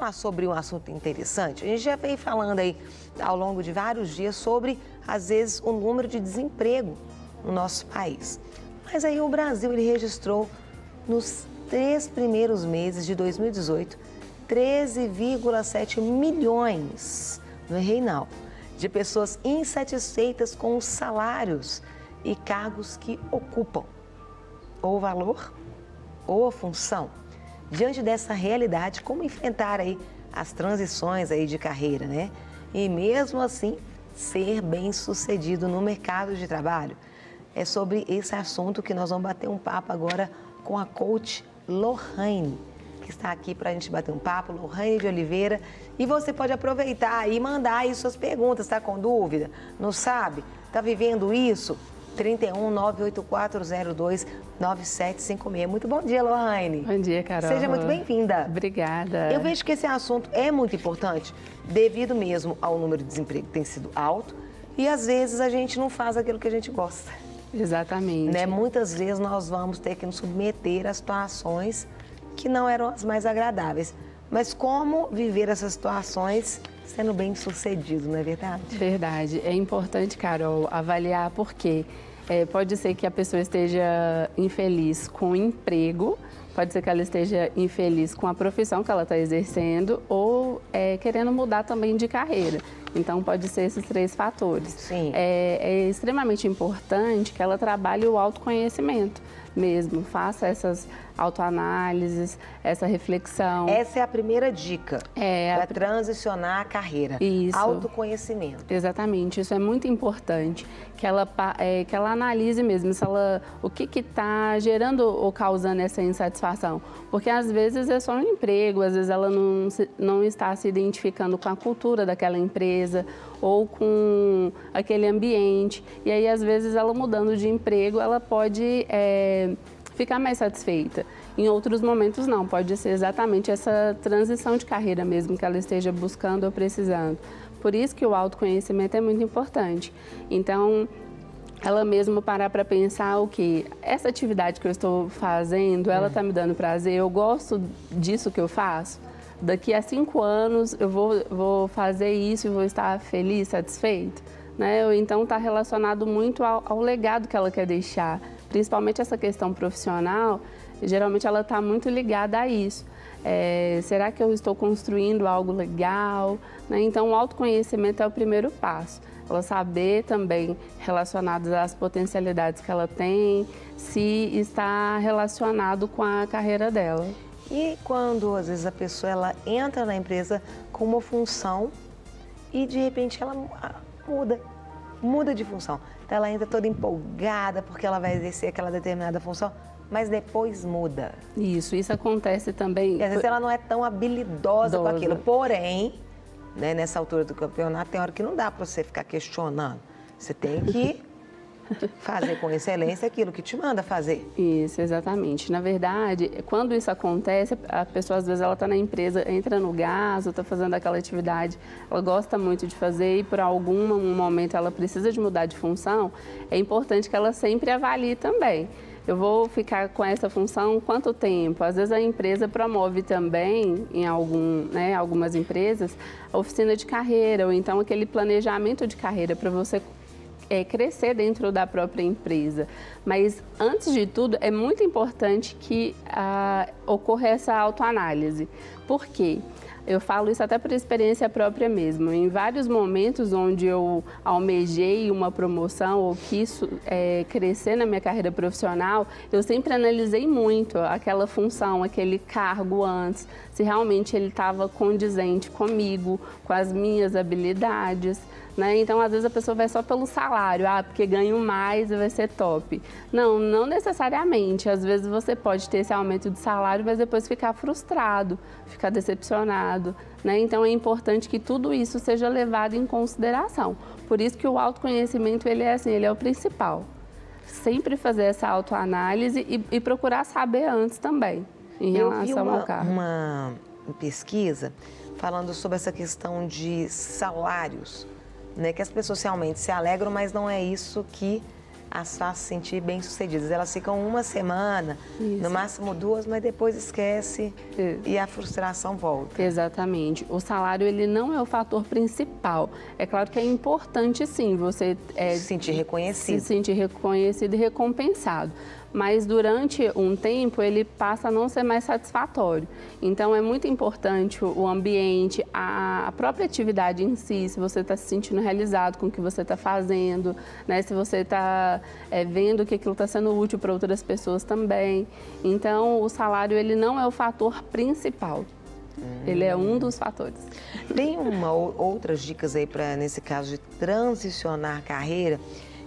falar sobre um assunto interessante. A gente já vem falando aí ao longo de vários dias sobre, às vezes, o número de desemprego no nosso país. Mas aí o Brasil, ele registrou nos 3 primeiros meses de 2018, 13,7 milhões, não errei não, de pessoas insatisfeitas com os salários e cargos que ocupam, ou o valor ou a função. Diante dessa realidade, como enfrentar aí as transições aí de carreira, né? E mesmo assim, ser bem-sucedido no mercado de trabalho? É sobre esse assunto que nós vamos bater um papo agora com a coach Lohane, que está aqui para a gente bater um papo, Lohane de Oliveira. E você pode aproveitar e mandar aí suas perguntas, tá com dúvida? Não sabe? Tá vivendo isso? 31 98402 9756. Muito bom dia, Lohane. Bom dia, Carol. Seja muito bem-vinda. Obrigada. Eu vejo que esse assunto é muito importante, devido mesmo ao número de desemprego que tem sido alto e às vezes a gente não faz aquilo que a gente gosta. Exatamente. Né? Muitas vezes nós vamos ter que nos submeter a situações que não eram as mais agradáveis. Mas como viver essas situações sendo bem-sucedido, não é verdade? Verdade. É importante, Carol, avaliar por quê. Pode ser que a pessoa esteja infeliz com o emprego, pode ser que ela esteja infeliz com a profissão que ela está exercendo ou querendo mudar também de carreira. Então, pode ser esses 3 fatores. Sim. É extremamente importante que ela trabalhe o autoconhecimento mesmo, faça essas autoanálises, essa reflexão. Essa é a primeira dica para transicionar a carreira. Isso. Autoconhecimento. Exatamente, isso é muito importante, que ela analise mesmo o que está gerando ou causando essa insatisfação. Porque às vezes é só um emprego, às vezes ela não está se identificando com a cultura daquela empresa ou com aquele ambiente. E aí, às vezes, ela mudando de emprego, ela pode ficar mais satisfeita. Em outros momentos, não. Pode ser exatamente essa transição de carreira mesmo que ela esteja buscando ou precisando. Por isso que o autoconhecimento é muito importante. Então, ela mesmo parar para pensar o que essa atividade que eu estou fazendo, ela está me dando prazer, eu gosto disso que eu faço. Daqui a 5 anos eu vou fazer isso e vou estar feliz, satisfeito, né? Ou então está relacionado muito ao legado que ela quer deixar, principalmente essa questão profissional, geralmente ela está muito ligada a isso. Será que eu estou construindo algo legal? Né? Então o autoconhecimento é o primeiro passo. Ela saber também, relacionadas às potencialidades que ela tem, se está relacionado com a carreira dela. E quando, às vezes, a pessoa ela entra na empresa com uma função e, de repente, ela muda de função. Então, ela entra toda empolgada porque ela vai exercer aquela determinada função, mas depois muda. Isso acontece também. E, às vezes, ela não é tão habilidosa com aquilo. Porém, né, nessa altura do campeonato, tem hora que não dá para você ficar questionando. Você tem que fazer com excelência aquilo que te manda fazer. Isso, exatamente. Na verdade, quando isso acontece, a pessoa às vezes ela está na empresa, entra no gás, está fazendo aquela atividade, ela gosta muito de fazer e por algum momento ela precisa de mudar de função, é importante que ela sempre avalie também. Eu vou ficar com essa função quanto tempo? Às vezes a empresa promove também, em algumas empresas, a oficina de carreira ou então aquele planejamento de carreira para você crescer dentro da própria empresa. Mas, antes de tudo, é muito importante que ocorra essa autoanálise. Por quê? Eu falo isso até por experiência própria mesmo. Em vários momentos onde eu almejei uma promoção ou quis crescer na minha carreira profissional, eu sempre analisei muito aquela função, aquele cargo antes, se realmente ele estava condizente comigo, com as minhas habilidades. Né? Então, às vezes a pessoa vai só pelo salário, porque ganho mais e vai ser top. Não necessariamente. Às vezes você pode ter esse aumento de salário, mas depois ficar frustrado, ficar decepcionado. Né? Então, é importante que tudo isso seja levado em consideração. Por isso que o autoconhecimento, ele é o principal. Sempre fazer essa autoanálise e procurar saber antes também, em relação ao cargo. Uma pesquisa falando sobre essa questão de salários, né, que as pessoas realmente se alegram, mas não é isso que as faz sentir bem-sucedidas. Elas ficam uma semana, Isso. no máximo 2, mas depois esquece e a frustração volta. Exatamente. O salário, ele não é o fator principal. É claro que é importante, sim, você Se sentir reconhecido. se sentir reconhecido e recompensado. Mas durante um tempo ele passa a não ser mais satisfatório. Então é muito importante o ambiente, a própria atividade em si, se você está se sentindo realizado com o que você está fazendo, né? Se você está vendo que aquilo está sendo útil para outras pessoas também. Então o salário, ele não é o fator principal. Ele é um dos fatores. Tem outras dicas aí para, nesse caso, de transicionar carreira,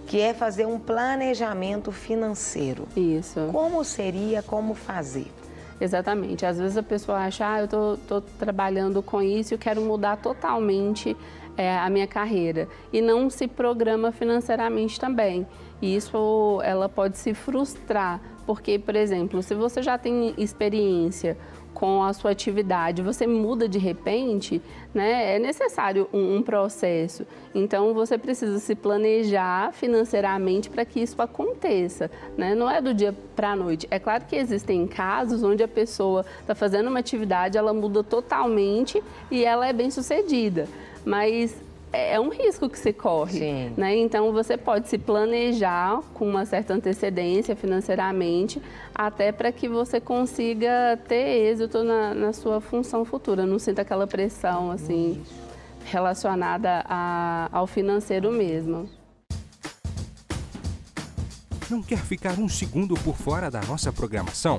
que é fazer um planejamento financeiro. Isso. Como seria, como fazer? Exatamente. Às vezes a pessoa acha, eu tô trabalhando com isso e eu quero mudar totalmente a minha carreira. E não se programa financeiramente também. E isso, ela pode se frustrar. Porque, por exemplo, se você já tem experiência com a sua atividade, você muda de repente, né? É necessário um processo. Então, você precisa se planejar financeiramente para que isso aconteça, né? Não é do dia para a noite. É claro que existem casos onde a pessoa está fazendo uma atividade, ela muda totalmente e ela é bem-sucedida. Mas é um risco que se corre, né? Então, você pode se planejar com uma certa antecedência financeiramente, até para que você consiga ter êxito na sua função futura. Não sinta aquela pressão, assim, relacionada ao financeiro mesmo. Não quer ficar um segundo por fora da nossa programação?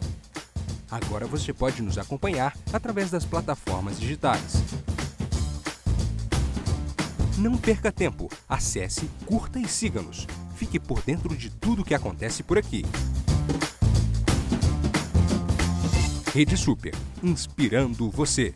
Agora você pode nos acompanhar através das plataformas digitais. Não perca tempo, acesse, curta e siga-nos. Fique por dentro de tudo o que acontece por aqui. Rede Super, inspirando você.